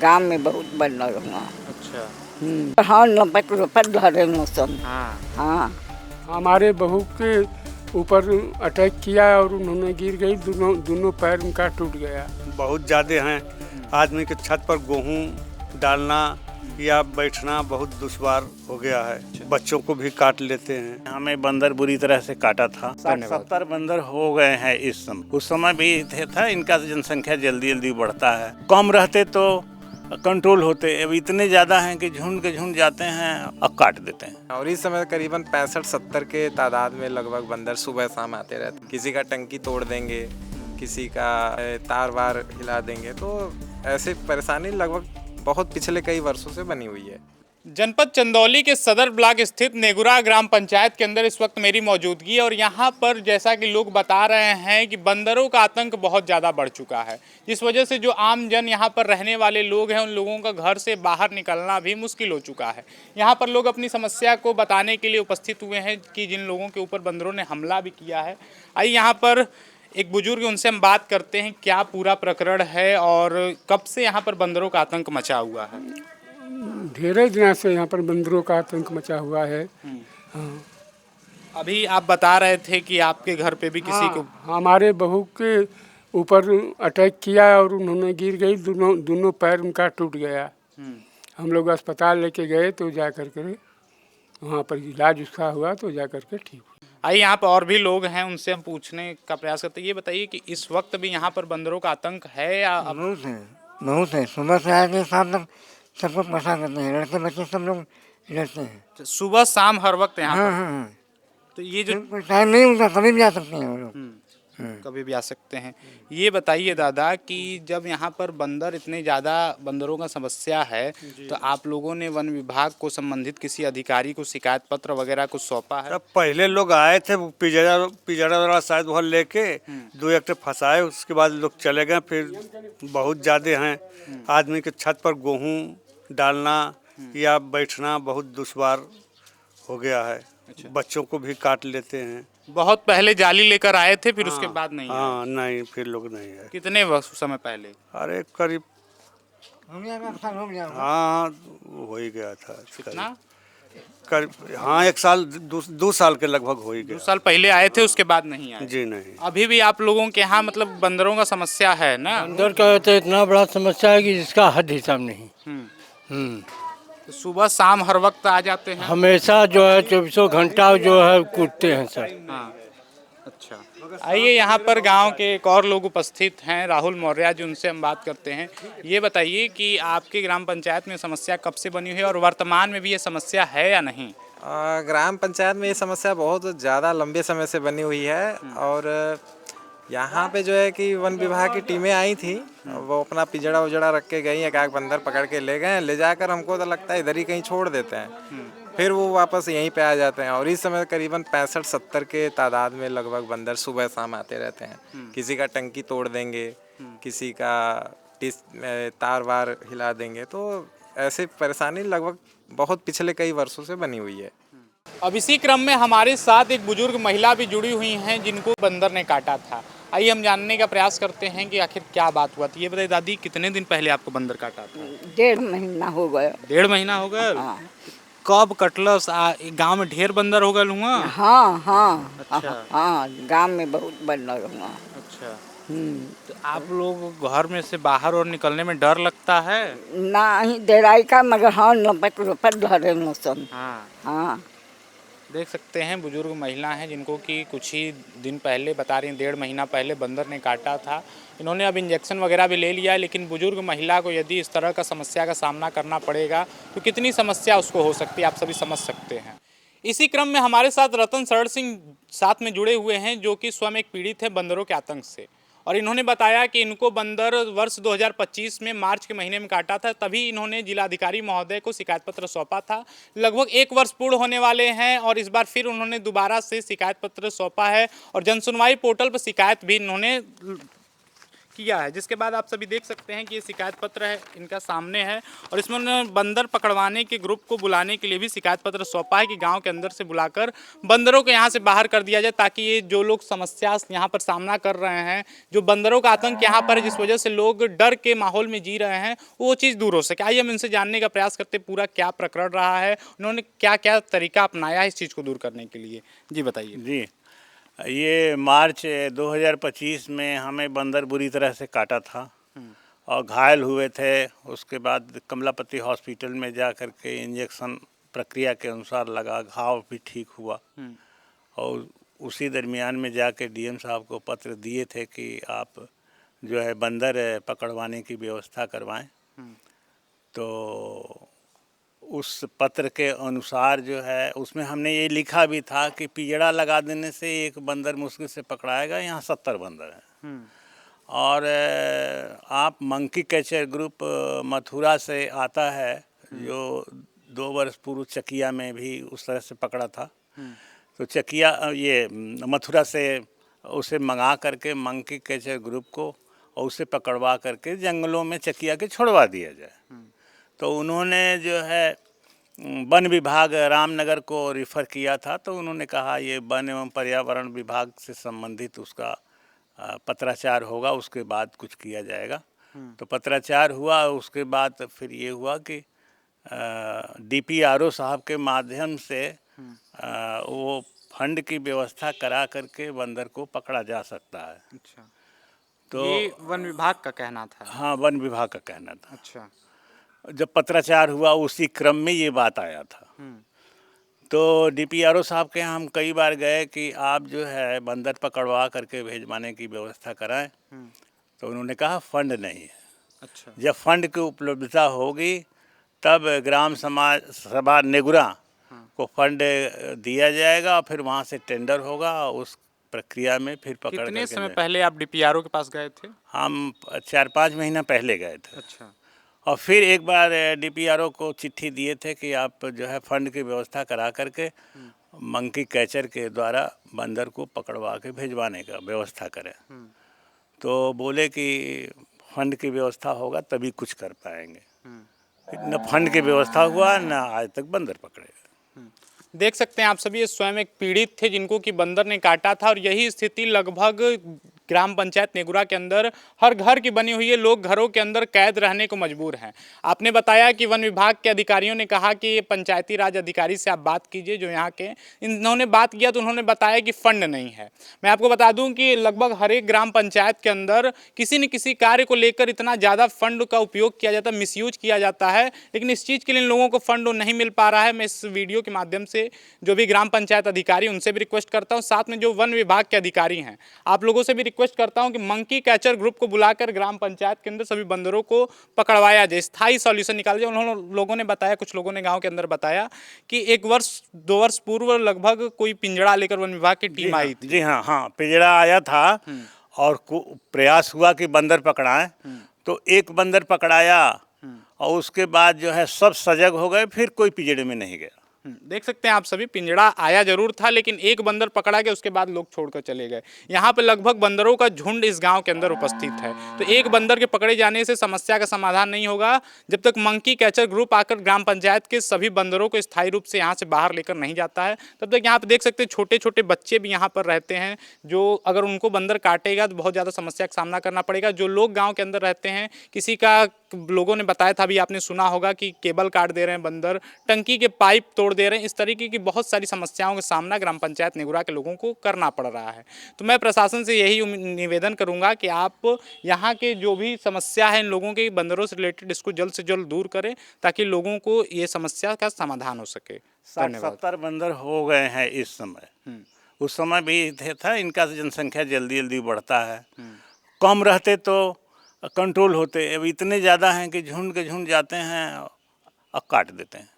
गांव में बहुत बंदर हुआ। अच्छा। हाँ, लपट लपट धरे मौसम। हाँ। हाँ, हमारे बहू के ऊपर अटैक किया और उन्होंने गिर गई, दोनों दोनों पैर उनका टूट गया। बहुत ज़्यादा हैं। आदमी के छत पर गेहूँ डालना या बैठना बहुत दुश्वार हो गया है। बच्चों को भी काट लेते हैं। हमें बंदर बुरी तरह से काटा था। 60-70 बंदर हो गए हैं इस समय। उस समय भी था इनका जनसंख्या जल्दी जल्दी बढ़ता है। कम रहते तो कंट्रोल होते, अब इतने ज़्यादा हैं कि झुंड के झुंड जाते हैं और काट देते हैं। और इस समय करीबन 65-70 के तादाद में लगभग बंदर सुबह शाम आते रहते। किसी का टंकी तोड़ देंगे, किसी का तार वार हिला देंगे, तो ऐसी परेशानी लगभग बहुत पिछले कई वर्षों से बनी हुई है। जनपद चंदौली के सदर ब्लॉक स्थित नेगुरा ग्राम पंचायत के अंदर इस वक्त मेरी मौजूदगी है और यहाँ पर जैसा कि लोग बता रहे हैं कि बंदरों का आतंक बहुत ज़्यादा बढ़ चुका है, जिस वजह से जो आम जन यहाँ पर रहने वाले लोग हैं उन लोगों का घर से बाहर निकलना भी मुश्किल हो चुका है। यहाँ पर लोग अपनी समस्या को बताने के लिए उपस्थित हुए हैं कि जिन लोगों के ऊपर बंदरों ने हमला भी किया है। आइए यहाँ पर एक बुजुर्ग, उनसे हम बात करते हैं क्या पूरा प्रकरण है और कब से यहाँ पर बंदरों का आतंक मचा हुआ है। ढेरे दिनों से यहाँ पर बंदरों का आतंक मचा हुआ है। हाँ। अभी आप बता रहे थे कि आपके घर पे भी किसी को हमारे बहू के ऊपर अटैक किया और उन्होंने गिर गई, दोनों पैर उनका टूट गया। हम लोग अस्पताल लेके गए तो जा कर के वहाँ पर इलाज उसका हुआ तो जा कर के ठीक हुआ। आइए यहाँ पर और भी लोग हैं, उनसे हम पूछने का प्रयास करते हैं। ये बताइए कि इस वक्त भी यहाँ पर बंदरों का आतंक है या बहुत है। सुबह से आके शाम तक सबको परेशान करते हैं, लड़के बच्चे सब लोग लड़ते हैं। सुबह शाम हर वक्त यहाँ हाँ पर? हाँ हाँ। तो ये जो टाइम नहीं होता कभी भी आ सकते हैं वो लोग। कभी भी आ सकते हैं। ये बताइए दादा कि जब यहाँ पर बंदर इतने ज़्यादा बंदरों का समस्या है तो आप लोगों ने वन विभाग को संबंधित किसी अधिकारी को शिकायत पत्र वगैरह को सौंपा है? तब पहले लोग आए थे, वो पिजड़ा वाला शायद वहाँ लेके 2 एकड़ फंसाए, उसके बाद लोग चले गए। फिर बहुत ज़्यादा हैं। आदमी के छत पर गेहूँ डालना या बैठना बहुत दुश्वार हो गया है। बच्चों को भी काट लेते हैं। बहुत पहले जाली लेकर आए थे, फिर उसके बाद नहीं आए? हाँ, नहीं, फिर लोग नहीं आए। कितने वक्त समय पहले? अरे करीब हो गया। हाँ हो ही गया था। कितना? करीब हाँ 1 साल 2 साल के लगभग हो ही 2 गया। साल पहले आए थे, उसके बाद नहीं आए? जी नहीं। अभी भी आप लोगों के यहाँ मतलब बंदरों का समस्या है ना? बंदर का तो इतना बड़ा समस्या है कि जिसका हद हिसाब नहीं। तो सुबह शाम हर वक्त आ जाते हैं? हमेशा जो है 24 घंटा जो है कूदते हैं सर। हाँ, अच्छा। आइए यहाँ पर गांव के एक और लोग उपस्थित हैं, राहुल मौर्य जी, उनसे हम बात करते हैं। ये बताइए कि आपके ग्राम पंचायत में समस्या कब से बनी हुई है और वर्तमान में भी ये समस्या है या नहीं? ग्राम पंचायत में ये समस्या बहुत ज़्यादा लंबे समय से बनी हुई है और यहाँ पे जो है कि वन विभाग की टीमें आई थी, वो अपना पिजड़ा उजड़ा रख के गई, एक बंदर पकड़ के ले गए। ले जाकर हमको तो लगता है इधर ही कहीं छोड़ देते हैं, फिर वो वापस यहीं पे आ जाते हैं। और इस समय करीबन 65-70 के तादाद में लगभग बंदर सुबह शाम आते रहते हैं। किसी का टंकी तोड़ देंगे, किसी का तार वार हिला देंगे, तो ऐसी परेशानी लगभग बहुत पिछले कई वर्षों से बनी हुई है। अब इसी क्रम में हमारे साथ एक बुजुर्ग महिला भी जुड़ी हुई हैं जिनको बंदर ने काटा था। आइए हम जानने का प्रयास करते हैं कि आखिर क्या बात हुआ थी। ये बताइए दादी, कितने दिन पहले आपको बंदर काटा था? 1.5 महीना हो गया। 1.5 महीना हो गया? हाँ। कब कटलस? गांव में ढेर बंदर हो गए हुआ? हाँ हाँ। अच्छा। हाँ, गांव में बहुत बंदर हुआ। अच्छा। तो आप लोग घर में से बाहर और निकलने में डर लगता है? नहीं डराई का, मगर हाँ लपट लपट धरे मौसम। हाँ। हाँ, देख सकते हैं बुजुर्ग महिला हैं जिनको कि कुछ ही दिन पहले बता रही हैं 1.5 महीना पहले बंदर ने काटा था। इन्होंने अब इंजेक्शन वगैरह भी ले लिया, लेकिन बुजुर्ग महिला को यदि इस तरह का समस्या का सामना करना पड़ेगा तो कितनी समस्या उसको हो सकती है, आप सभी समझ सकते हैं। इसी क्रम में हमारे साथ रतन शरण सिंह साथ में जुड़े हुए हैं जो कि स्वयं एक पीड़ित है बंदरों के आतंक से, और इन्होंने बताया कि इनको बंदर वर्ष 2025 में मार्च के महीने में काटा था। तभी इन्होंने जिलाधिकारी महोदय को शिकायत पत्र सौंपा था। लगभग 1 वर्ष पूर्ण होने वाले हैं और इस बार फिर उन्होंने दोबारा से शिकायत पत्र सौंपा है और जनसुनवाई पोर्टल पर शिकायत भी इन्होंने किया है, जिसके बाद आप सभी देख सकते हैं कि ये शिकायत पत्र है इनका सामने है और इसमें उन्होंने बंदर पकड़वाने के ग्रुप को बुलाने के लिए भी शिकायत पत्र सौंपा है कि गांव के अंदर से बुलाकर बंदरों को यहां से बाहर कर दिया जाए, ताकि ये जो लोग समस्या यहां पर सामना कर रहे हैं, जो बंदरों का आतंक यहां पर है जिस वजह से लोग डर के माहौल में जी रहे हैं, वो चीज़ दूर हो सके। आइए हम इनसे जानने का प्रयास करते पूरा क्या प्रकरण रहा है, उन्होंने क्या क्या तरीका अपनाया है इस चीज़ को दूर करने के लिए। जी बताइए। जी, ये मार्च 2025 में हमें बंदर बुरी तरह से काटा था और घायल हुए थे। उसके बाद कमलापति हॉस्पिटल में जा कर के इंजेक्शन प्रक्रिया के अनुसार लगा, घाव भी ठीक हुआ और उसी दरमियान में जाके डीएम साहब को पत्र दिए थे कि आप जो है बंदर पकड़वाने की व्यवस्था करवाएं। तो उस पत्र के अनुसार जो है उसमें हमने ये लिखा भी था कि पिंजड़ा लगा देने से एक बंदर मुश्किल से पकड़ाएगा, यहाँ 70 बंदर हैं। और आप मंकी कैचर ग्रुप मथुरा से आता है जो 2 वर्ष पूर्व चकिया में भी उस तरह से पकड़ा था। तो चकिया ये मथुरा से उसे मंगा करके मंकी कैचर ग्रुप को और उसे पकड़वा करके जंगलों में चकिया के छोड़वा दिया जाए। तो उन्होंने जो है वन विभाग रामनगर को रिफ़र किया था, तो उन्होंने कहा ये वन एवं पर्यावरण विभाग से संबंधित उसका पत्राचार होगा, उसके बाद कुछ किया जाएगा। तो पत्राचार हुआ, उसके बाद फिर ये हुआ कि DPRO साहब के माध्यम से वो फंड की व्यवस्था करा करके बंदर को पकड़ा जा सकता है। अच्छा, तो ये वन विभाग का कहना था। हाँ, वन विभाग का कहना था। अच्छा, जब पत्राचार हुआ उसी क्रम में ये बात आया था। तो DPRO साहब के यहाँ हम कई बार गए कि आप जो है बंदर पकड़वा करके भेजवाने की व्यवस्था कराएं। तो उन्होंने कहा फंड नहीं है। अच्छा, जब फंड की उपलब्धता होगी तब ग्राम समाज सभा नेगुरा को फंड दिया जाएगा और फिर वहाँ से टेंडर होगा, उस प्रक्रिया में फिर पकड़ कितने करके समय पहले आप DPRO के पास गए थे? हम 4-5 महीना पहले गए थे। अच्छा, और फिर एक बार DPRO को चिट्ठी दिए थे कि आप जो है फंड की व्यवस्था करा करके मंकी कैचर के द्वारा बंदर को पकड़वा के भेजवाने का व्यवस्था करें। तो बोले कि फंड की व्यवस्था होगा तभी कुछ कर पाएंगे। न फंड की व्यवस्था हुआ न आज तक बंदर पकड़े। देख सकते हैं आप सभी, ये स्वयं एक पीड़ित थे जिनको कि बंदर ने काटा था और यही स्थिति लगभग ग्राम पंचायत नेगुरा के अंदर हर घर की बनी हुई है। लोग घरों के अंदर कैद रहने को मजबूर हैं। आपने बताया कि वन विभाग के अधिकारियों ने कहा कि पंचायती राज अधिकारी से आप बात कीजिए जो यहाँ के, इन्होंने बात किया तो उन्होंने बताया कि फंड नहीं है। मैं आपको बता दूं कि लगभग हर एक ग्राम पंचायत के अंदर किसी न किसी कार्य को लेकर इतना ज़्यादा फंड का उपयोग किया जाता है, मिसयूज किया जाता है, लेकिन इस चीज़ के लिए इन लोगों को फंड नहीं मिल पा रहा है। मैं इस वीडियो के माध्यम से जो भी ग्राम पंचायत अधिकारी उनसे भी रिक्वेस्ट करता हूँ, साथ में जो वन विभाग के अधिकारी हैं आप लोगों से भी रिक्वेस्ट करता हूं कि मंकी कैचर ग्रुप को बुलाकर ग्राम पंचायत के अंदर सभी बंदरों को पकड़वाया जाए, स्थायी सॉल्यूशन निकाला जाए। उन्होंने लोगों ने बताया, कुछ लोगों ने गांव के अंदर बताया कि 1 वर्ष 2 वर्ष पूर्व लगभग कोई पिंजड़ा लेकर वन विभाग की टीम आई थी। जी हाँ, पिंजड़ा आया था और प्रयास हुआ कि बंदर पकड़ाएं। तो एक बंदर पकड़ाया और उसके बाद जो है सब सजग हो गए, फिर कोई पिंजड़े में नहीं गया। देख सकते हैं आप सभी, पिंजड़ा आया जरूर था लेकिन एक बंदर पकड़ा गया, उसके बाद लोग छोड़कर चले गए। यहाँ पे लगभग बंदरों का झुंड इस गांव के अंदर उपस्थित है। तो एक बंदर के पकड़े जाने से समस्या का समाधान नहीं होगा जब तक मंकी कैचर ग्रुप आकर ग्राम पंचायत के सभी बंदरों को स्थायी रूप से यहाँ से बाहर लेकर नहीं जाता है। तब तक यहाँ पे देख सकते हैं छोटे छोटे बच्चे भी यहाँ पर रहते हैं, जो अगर उनको बंदर काटेगा तो बहुत ज़्यादा समस्या का सामना करना पड़ेगा। जो लोग गाँव के अंदर रहते हैं, किसी का लोगों ने बताया था, अभी आपने सुना होगा कि केबल काट दे रहे हैं बंदर, टंकी के पाइप तोड़ दे रहे हैं, इस तरीके की बहुत सारी समस्याओं का सामना ग्राम पंचायत नेगुरा के लोगों को करना पड़ रहा है। तो मैं प्रशासन से यही निवेदन करूंगा कि आप यहाँ के जो भी समस्या है इन लोगों के बंदरों से रिलेटेड, इसको जल्द से जल्द दूर करें ताकि लोगों को ये समस्या का समाधान हो सके। 60-70 बंदर हो गए हैं इस समय। उस समय भी था, इनका जनसंख्या जल्दी जल्दी बढ़ता है। कम रहते तो कंट्रोल होते, अब इतने ज़्यादा हैं कि झुंड के झुंड जाते हैं और काट देते हैं।